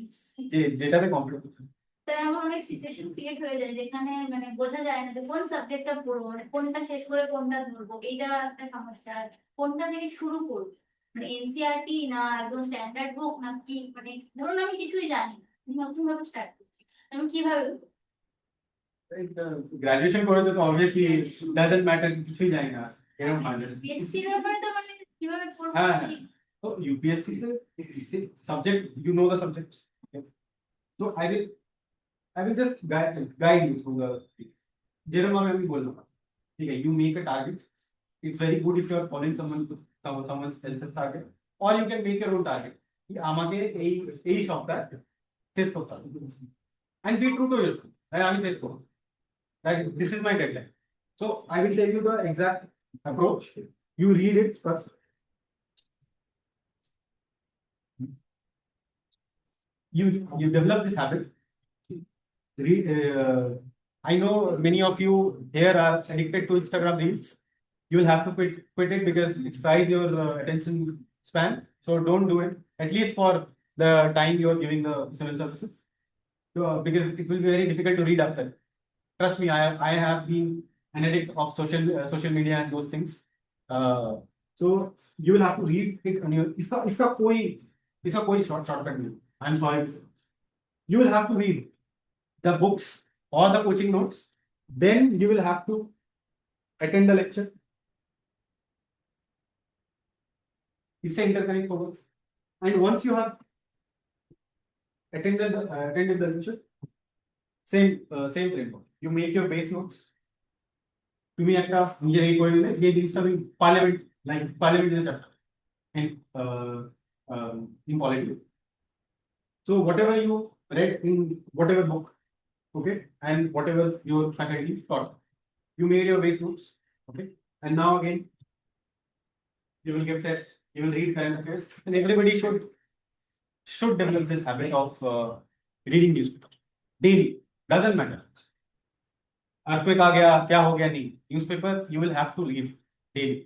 যেটাতে কম্পিটিশন তাই আমার অনেক সিচুয়েশন ক্রিয়েট হয়ে যায় যেখানে মানে বোঝা যায় না যে কোন সাবজেক্টটা পড়বো, মানে কোনটা শেষ করে কোনটা ধরবো, এইটা একটা সমস্যা. আর কোনটা থেকে শুরু করবো, মানে এনসিইআরটি না একদম স্ট্যান্ডার্ড বুক না কি, মানে ধরুন আমি কিছুই জানি না, আমি নতুন ভাবে স্টার্ট করছি, আমি কিভাবে করবো? গ্রাজুয়েশন করেছো তো অবভিয়াসলি ডাজন্ট ম্যাটার, কিছুই জানি না এরকম হয় না. বিএসসি এর ব্যাপারে তো মানে কিভাবে পড়বো হ্যাঁ কি? তো यूपीएससी তে subject you know the subjects, তো I will just guide you through the যেরকম আমি বললাম, ঠিক है. You make a target. It's very good if you are following someone else's target, or you can make your own target. कि আমাকে এই সপ্তাহে শেষ করতে হবে, and be true to yourself. আমি শেষ করব, that this is my deadline. So I will tell you the exact approach. You read it first. You develop this habit. Read, I know many of you here are addicted to Instagram reels. You will have to quit it because it fries your attention span. So don't do it, at least for the time you are giving the civil services. So, because it will be very difficult to read after. Trust me, I have been an addict of social media and those things. So you will have to read it on your. इसका कोई shortcut नहीं. I'm sorry. You will have to read the books or the coaching notes, then you will have to attend the lecture. इससे interconnect होगा. And once you have attended the lecture, same framework. You make your base notes. তুমি একটা নিজের এই করে নিলে যে জিনিসটা আমি parliament chapter in polity. So whatever you read in whatever book, okay, and whatever your faculty taught, you made your base notes, okay, and now again you will give test, you will read current affairs, and everybody should develop this habit of reading newspaper daily. Doesn't matter. Earthquake आ गया, क्या हो गया नहीं. Newspaper you will have to read daily.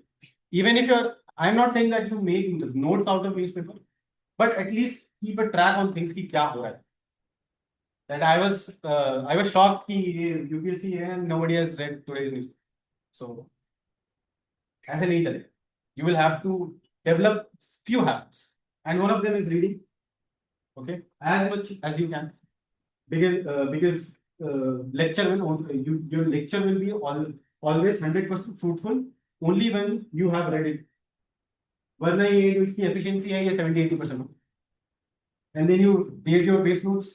Even if you're, I'm not saying that you make notes out of newspaper, but at least keep a track on things की क्या हो रहा है. That I was shocked कि UPSC है and nobody has read today's news. So ऐसे नहीं चलेगा. You will have to develop few habits, and one of them is reading. Okay, as much as you can, because lecture your lecture will be always 100% fruitful only when you have read it. वरना ये जो इसकी efficiency है ये 70-80% हो. And then you create your base notes,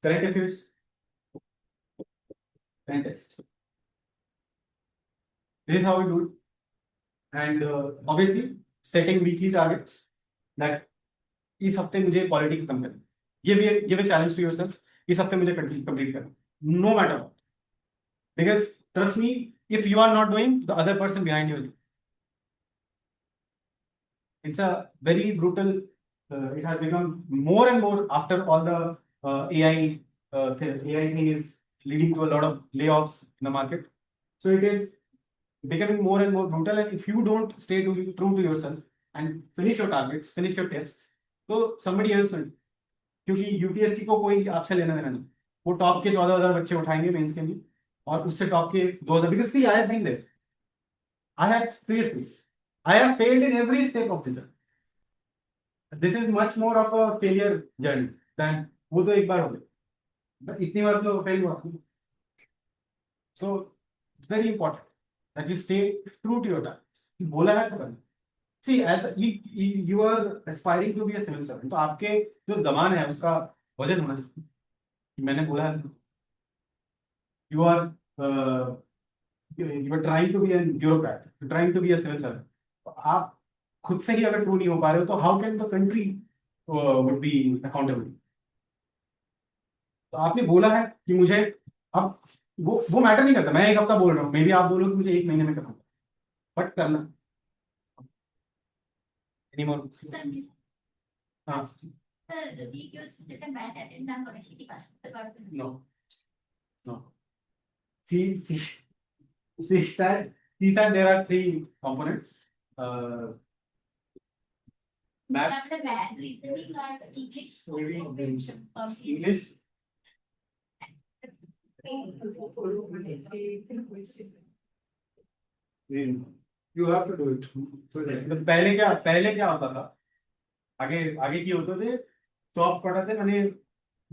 current affairs, and test. This is how we do it. And obviously setting weekly targets that इस हफ्ते मुझे पॉलिटिक्स खत्म करना. Give a challenge to yourself. इस हफ्ते मुझे कंप्लीट करना. No matter what. Because trust me, if you are not doing, the other person behind you will. It's a very brutal. It has become more and more after all the AI thing is leading to a lot of layoffs in the market. So it is becoming more and more brutal. And if you don't stay true to yourself and finish your targets, finish your tests, so somebody else will. क्योंकि UPSC को कोई आपसे लेना देना नहीं. वो top के 14,000 बच्चे उठाएंगे मेंस के लिए और उससे टॉप के 2,000. Because see, I have been there. I have faced this. I have failed in every step of the journey. This is much more of a failure journey than वो तो एक बार हो गया. इतनी बार तो फेल हुआ. So it's very important that you stay true to your targets. बोला है तो. See, as you are aspiring to be a civil servant, तो आपके जो जबान है उसका वजन होना चाहिए. मैंने बोला है. You are trying to be a bureaucrat. You're trying to be a civil servant. तो आप खुद से ही अगर ट्रू नहीं हो पा रहे हो तो how can the country would be accountable? तो आपने बोला है कि मुझे अब वो मैटर नहीं करता. मैं एक हफ्ता बोल रहा हूँ, मे बी आप बोलो कि मुझे 1 महीने में करना, बट करना. Sir, हाँ. sir, যদি কেউ সেটা ম্যাথ অ্যাটেন্ড না করে সেটি পাস করতে পারবে না. No. CSAT, there are 3 components. Math, That's a math, reasoning, or English. English. You have to do it. तो पहले क्या होता था. আগে কি হতো যে সব কটাতে মানে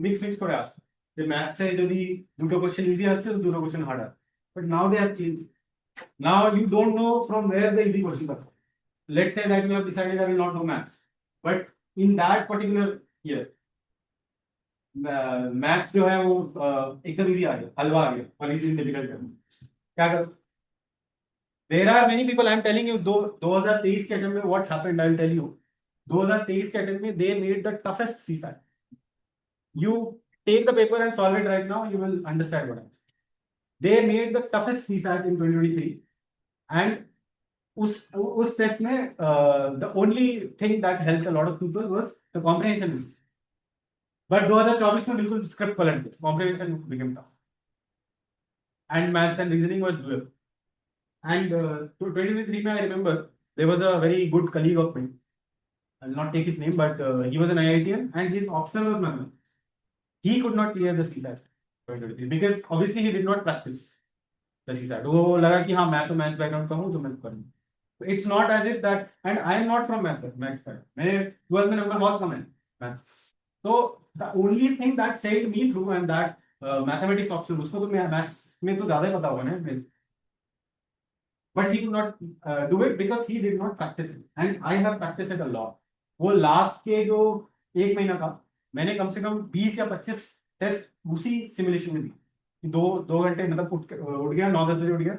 মিক্স করে আসতো. যে ম্যাথসে যদি দুটো কোশ্চেন ইজি আসছে তো দুটো কোশ্চেন হার্ড আসছে. But now they have change. Now you don't know from where the easy question are. Let's say that you have decided I will not do maths, but in that particular year maths जो है वो एकदम easy आ गया, हलवा आ गया और easy difficult करना. क्या कर. There are many people, I am telling you, 2023 के अटेम्प्ट में what happened, I will tell you. 2023 के अटेम्प्ट में they made the toughest CSAT. You take the paper and solve it right now, you will understand what I'm saying. They made the toughest CSAT in 2023, and उस test में the only thing that helped a lot of people was the comprehension. But 2024 में बिल्कुल script पलट गई. Comprehension became tough, and maths and reasoning were doable. And 2023 में I remember there was a very good colleague of mine. I'll not take his name, but he was an IITian and his optional was mathematics. He could not clear the CSAT 2023 because obviously he did not practice the CSAT. वो लगा कि हाँ मैं तो maths background का हूँ तो मैं करूँ. It's not as if that, and I am not from maths background. मेरे 12th में नंबर बहुत कम है maths. So the only thing that sailed me through and that mathematics option, उसको तो maths में तो ज़्यादा ही पता होगा ना. But he could not do it because he did not practice it, and I have practiced it a lot. वो last के जो 1 महीना था, मैंने कम से कम 20 या 25 टेस्ट उसी सिमुलेशन में दी। 2 घंटे मतलब उठ गया 9-10 बजे उठ गया,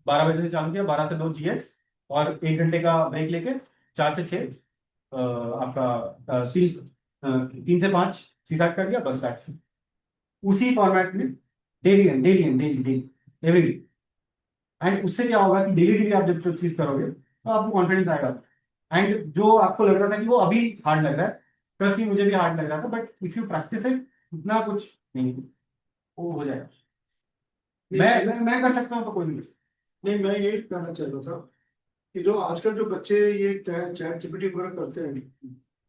12 बजे से चालू किया, 12 से 2 GS, और 1 घंटे का ब्रेक लेके 4 से 6 आपका 3 से 5 CSAT कर दिया, बस दैट्स इट। उसी फॉर्मेट में डेली एवरी डे। एंड उससे क्या होगा कि डेली डेली आप जब जो चीज करोगे तो आपको कॉन्फिडेंस आएगा। एंड जो आपको लग रहा था कि वो अभी हार्ड लग रहा है, ट्रस्ट मी मुझे भी हार्ड लग रहा था, but if you practice it उतना कुछ नहीं, वो हो जाएगा। मैं कर सकता हूँ तो कोई नहीं। नहीं, मैं ये कहना चाह रहा था कि जो आजकल जो बच्चे ये चैट जीपीटी वगैरह करते हैं,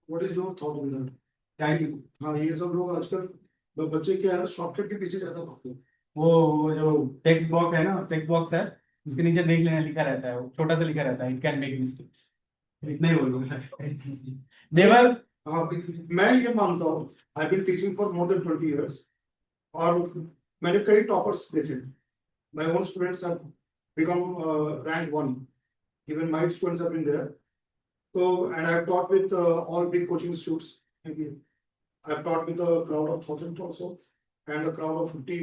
what is your thought on that? Thank you. हाँ, ये सब लोग आजकल बच्चे क्या है ना, शॉर्टकट के पीछे ज्यादा भागते हैं। वो जो टेक्स्ट बॉक्स है ना, टेक्स्ट बॉक्स है, उसके नीचे देख लेना लिखा रहता है, वो छोटा सा लिखा रहता है, इट कैन मेक मिस्टेक्स, इतना ही बोलूंगा। नेवर। हाँ, मैं ये मानता हूँ, I been teaching for more than 20 years, और मैंने कई टॉपर्स देखे। My own students have become rank 1, even my students have been there. So, and I've taught with all big coaching institutes. Maybe I've taught with a crowd of 1,000 also, and a crowd of 50,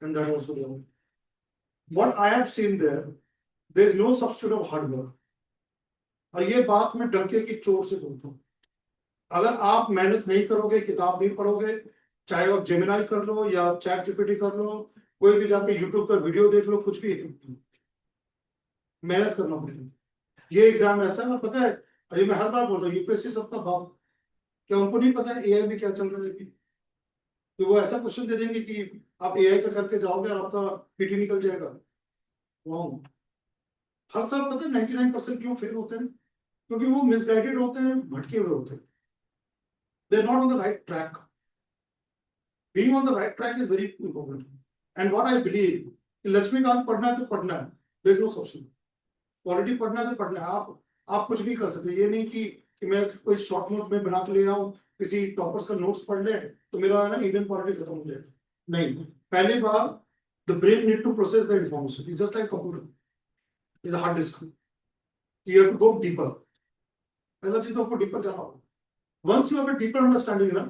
and that also there. What I have seen there is no substitute of hard work. और ये बात मैं डंके की चोट से बोलता हूँ। अगर आप मेहनत नहीं करोगे, किताब नहीं पढ़ोगे, चाहे आप जेमिनाई कर लो या चैट जीपीटी कर लो, कोई भी जाके यूट्यूब पर वीडियो देख लो, कुछ भी, मेहनत करना पड़ेगा। ये एग्जाम ऐसा है, पता है, अरे मैं हर बार बोल रहा हूँ, यूपीएससी सबका बाप, क्या उनको नहीं पता है एआई में क्या चल रहा है? तो वो ऐसा क्वेश्चन दे देंगे कि आप एआई का करके जाओगे और आपका पीटी निकल जाएगा। रॉन्ग। हर साल पता है 99% क्यों फेल होते हैं? क्योंकि वो मिसगाइडेड होते हैं, भटके हुए होते हैं, they are not on the right track. Being on the right track is very important. And what I believe, Laxmikanth पढ़ना है तो पढ़ना है, there is no substitute. Quality पढ़ना है तो पढ़ना है। आप कुछ भी कर सकते, ये नहीं कि मैं कोई शॉर्ट नोट में बना के ले आऊं, किसी टॉपर्स का नोट्स पढ़ ले तो मेरा ना इंडियन पॉलिटी खत्म हो जाएगा। नहीं, पहली बार the brain need to process the information, is just like computer, is hard disk, you have to go deeper. पहला चीज तो आपको डीपर जाना होगा। Once you have a deeper understanding ना,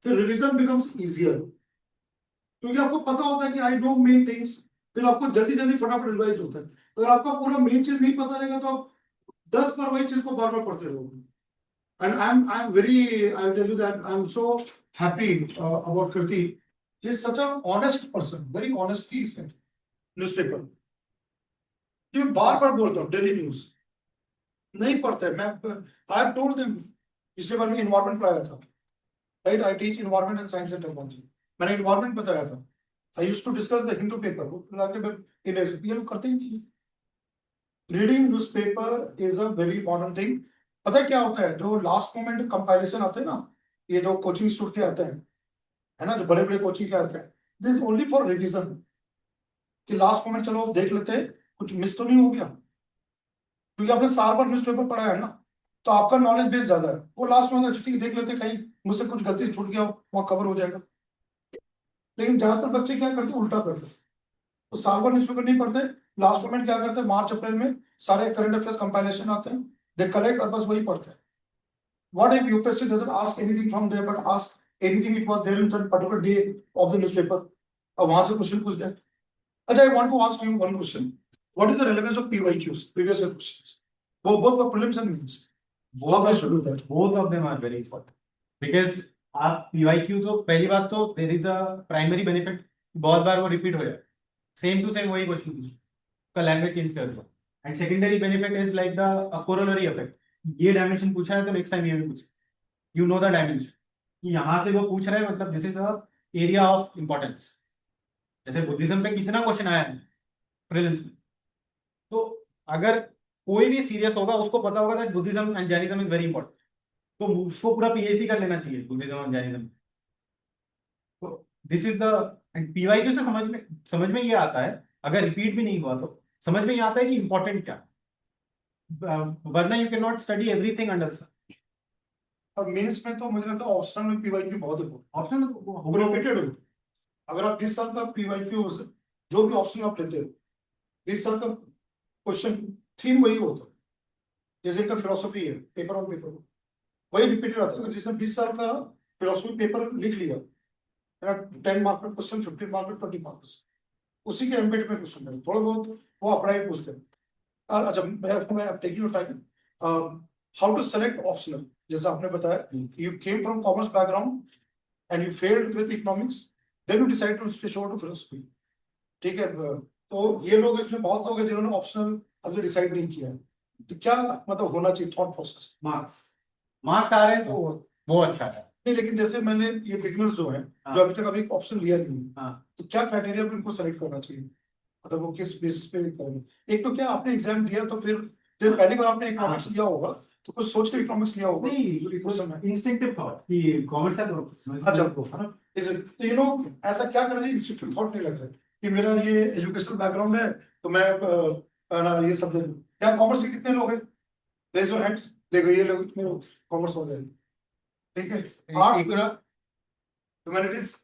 फिर रिवीजन बिकम्स इजियर, क्योंकि आपको पता होता है कि आई नो मेन थिंग्स, फिर आपको जल्दी जल्दी फटाफट रिवाइज होता है। अगर आपका पूरा मेन चीज नहीं पता रहेगा तो आप 10 बार वही चीज को बार बार पढ़ते रहोगे। And I'm very, I'll tell you that I'm so happy about Kirti. He's such an honest person, very honest. He said newspaper, ये बार बार बोलता हूँ, डेली न्यूज नहीं पढ़ते। मैं आई हैव टोल्ड देम, इससे बार में इन्वायरमेंट पढ़ाया था, right? I teach environment and science and technology. मैंने इन्वायरमेंट बताया था, I used to discuss the Hindu paper, वो ये लोग करते ही नहीं। Reading newspaper is a very important thing. पता है क्या होता है, जो लास्ट मोमेंट कंपाइलेशन आते हैं ना, ये जो कोचिंग इंस्टीट्यूट के आते हैं, है ना, जो बड़े बड़े कोचिंग के आते हैं, this is only for revision, कि लास्ट मोमेंट चलो देख लेते हैं कुछ मिस तो नहीं हो गया, क्योंकि आपने साल भर न्यूज़पेपर पढ़ा है ना, तो आपका नॉलेज बेस ज्यादा है। वो लास्ट में ठीक देख लेते, कहीं मुझसे कुछ गलती छूट गया वहां कवर हो जाएगा। लेकिन ज्यादातर बच्चे क्या करते, उल्टा करते, तो साल भर न्यूज़पेपर नहीं पढ़ते, लास्ट मोमेंट क्या करते हैं, मार्च अप्रैल में सारे करंट अफेयर्स कंपाइलेशन आते हैं, दे कलेक्ट और बस वही पढ़ते हैं। What if UPSC doesn't ask anything from there, but ask anything it was there in that particular day of the newspaper? अब वहां से क्वेश्चन पूछ दे। अच्छा, I want to ask you one question. What is the relevance of PYQs, previous year questions? Both for prelims and mains. How I should do that? Both of them are very important because आप PYQ तो पहली बात तो there is a primary benefit, बहुत बार वो repeat हो जाए, same to same वही क्वेश्चन पूछो, का लैंग्वेज चेंज कर दो। And secondary benefit is like the corollary effect, ये डायमेंशन पूछा है तो नेक्स्ट टाइम ये भी पूछे, यू नो द डायमेंशन कि यहाँ से वो पूछ रहे हैं, मतलब this is a area of importance. जैसे बुद्धिज्म पे कितना क्वेश्चन आया है प्रीलिम्स में, तो अगर कोई भी सीरियस होगा उसको पता होगा that Buddhism and Jainism is very important, तो उसको पूरा पीएचडी कर लेना चाहिए बुद्धिज्म एंड जैनिज्म। तो दिस इज द पीवाईक्यू से समझ में ये आता है, अगर रिपीट भी नहीं हुआ तो समझ में ये आता है कि इंपॉर्टेंट क्या, वरना you can not study everything under. और मेंस में तो मुझे लगता है ऑप्शनल में पीवाईक्यू बहुत इंपॉर्टेंट, ऑप्शन रिपीटेड हो। अगर आप 20 साल का पीवाईक्यू, जो भी ऑप्शन आप लेते हो, 20 साल का क्वेश्चन थीम वही होता है, जैसे इनका फिलोसफी है पेपर ऑन पेपर, वही रिपीटेड आता है। जिसने 20 साल का फिलोसफी पेपर लिख लिया, 10 मार्क में क्वेश्चन, 15 मार्क में 20 मार्क, उसी के एम्बेड में क्वेश्चन है, थोड़ा बहुत वो अप्लाई पूछते हैं। अच्छा, मैं taking your time, how to select optional, जैसा आपने बताया you came from commerce background and you failed with economics, then you decide to switch over to philosophy, ठीक है। तो ये लोग, इसमें बहुत लोग हैं जिन्होंने ऑप्शनल अभी डिसाइड नहीं किया है, तो क्या मतलब होना चाहिए थॉट प्रोसेस? मार्क्स आ रहे हैं तो वो अच्छा है। नहीं, लेकिन जैसे मैंने ये बिगिनर्स जो हैं, हाँ। जो अभी तक अभी ऑप्शन लिया नहीं, हाँ। तो क्या क्राइटेरिया पे इनको सेलेक्ट करना चाहिए, मतलब वो किस बेसिस पे करेंगे? एक तो क्या आपने एग्जाम दिया, तो फिर जब पहली बार आपने इकोनॉमिक्स लिया होगा तो कुछ सोच के इकोनॉमिक्स लिया होगा उस समय। नहीं, इंस्टिंक्टिव थॉट कि कॉमर्स है तो अच्छा, है ना? तो ये लोग ऐसा क्या करते हैं, इंस्टिट्यूट थॉट नहीं लगता है कि मेरा ये एजुकेशनल बैकग्राउंड है तो मैं ना ये सब ले लूं। क्या कॉमर्स के कितने लोग हैं? Raise your hands. देखो ये लोग इतने कॉमर्स वाले हैं, ठीक है। आर्ट्स, ह्यूमैनिटीज,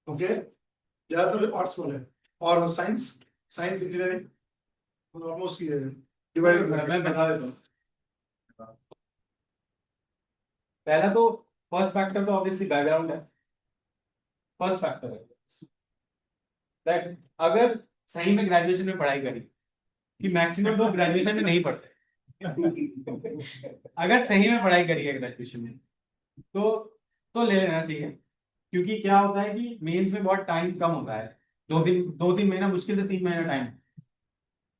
ओके, ज्यादातर आर्ट्स वाले हैं, और साइंस, साइंस इंजीनियरिंग ऑलमोस्ट ये डिवाइडेड। मैं बता देता हूँ। पहला तो फर्स्ट फैक्टर तो ऑब्वियसली बैकग्राउंड है, फर्स्ट फैक्टर है दैट अगर सही में ग्रेजुएशन में पढ़ाई करी, कि मैक्सिमम लोग ग्रेजुएशन में नहीं पढ़ते अगर सही में पढ़ाई करी है ग्रेजुएशन में तो ले लेना चाहिए, क्योंकि क्या होता है कि मेंस में बहुत टाइम कम होता है, 2-3 महीना, मुश्किल से 3 महीना टाइम।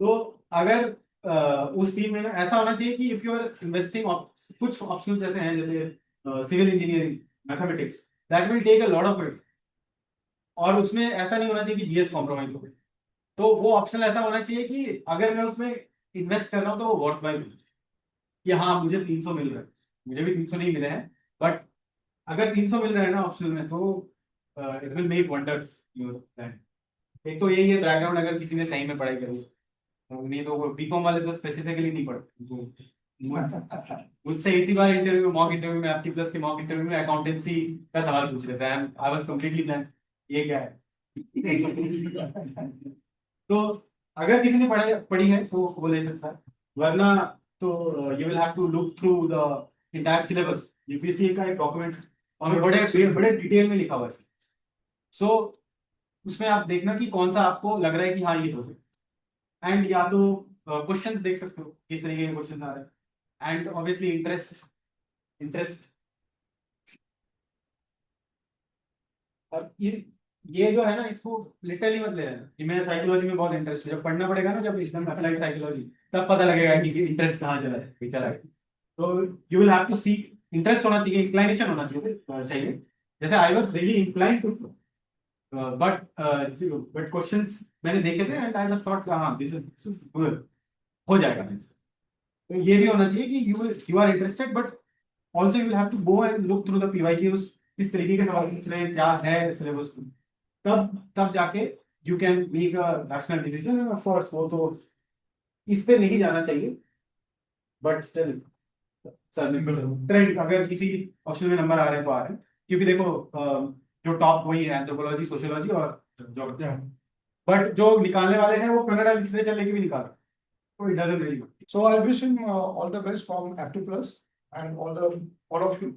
तो अगर उस 3 महीना ऐसा होना चाहिए कि इफ यू आर इन्वेस्टिंग, कुछ ऑप्शंस ऐसे हैं जैसे civil engineering, mathematics, that will take a lot of it, और उसमें ऐसा नहीं होना चाहिए कि जीएस कॉम्प्रोमाइज हो गई। तो वो ऑप्शन ऐसा होना चाहिए कि अगर मैं उसमें इन्वेस्ट कर रहा हूँ तो वो वर्थ वाइल होना चाहिए, कि हाँ मुझे 300 मिल रहा है, मुझे भी 300 नहीं मिले हैं, बट अगर 300 मिल रहा है ना ऑप्शन में, तो it will make wonders your plan. एक तो यही है बैकग्राउंड, अगर किसी ने सही में पढ़ाई करी, नहीं तो बीकॉम वाले तो स्पेसिफिकली नहीं पढ़ते। मुझसे इसी बार इंटरव्यू, मॉक इंटरव्यू में, आपकी प्लस के मॉक इंटरव्यू में अकाउंटेंसी का सवाल पूछ रहे थे, आई वाज कंप्लीटली ब्लैंक, ये क्या है तो अगर किसी ने पढ़ी है तो वो ले सकता है, वरना तो you will have to look through the entire syllabus. UPSC का एक डॉक्यूमेंट और बड़े बड़े डिटेल में लिखा हुआ है, सो उसमें आप देखना कि कौन सा आपको लग रहा है कि हाँ ये हो, एंड या तो क्वेश्चन देख सकते हो किस तरीके के क्वेश्चन आ रहे हैं, एंड ऑब्वियसली इंटरेस्ट। और ये जो है ना, इसको लिटरली मत ले लेना कि मैं साइकोलॉजी में बहुत इंटरेस्ट हूँ, जब पढ़ना पड़ेगा ना, जब एकदम अप्लाइड साइकोलॉजी, तब पता लगेगा कि इंटरेस्ट कहाँ चला है, चला है। तो you will have to see, interest होना चाहिए, इंक्लाइनेशन होना चाहिए। जैसे I was really inclined to, but questions मैंने देखे थे एंड आई वाज थॉट हाँ दिस इज गुड, हो जाएगा। तो ये भी होना चाहिए कि you are interested, but also you will have to go and look through the PYQs, किस तरीके के सवाल पूछ रहे हैं, क्या है सिलेबस में, तब जाके you can make a rational decision. Of course वो तो इस पे नहीं जाना चाहिए, बट स्टिल ट्रेंड, अगर किसी ऑप्शन में नंबर आ रहे हैं तो आ रहे हैं, क्योंकि देखो जो टॉप वही है एंथ्रोपोलॉजी, सोशियोलॉजी और ज्योग्राफी, बट जो निकालने वाले हैं वो कन्नड़ा लिटरेचर लेके भी निकाल रहे हैं, तो it doesn't really. So I wish him all the best from Active Plus and all of you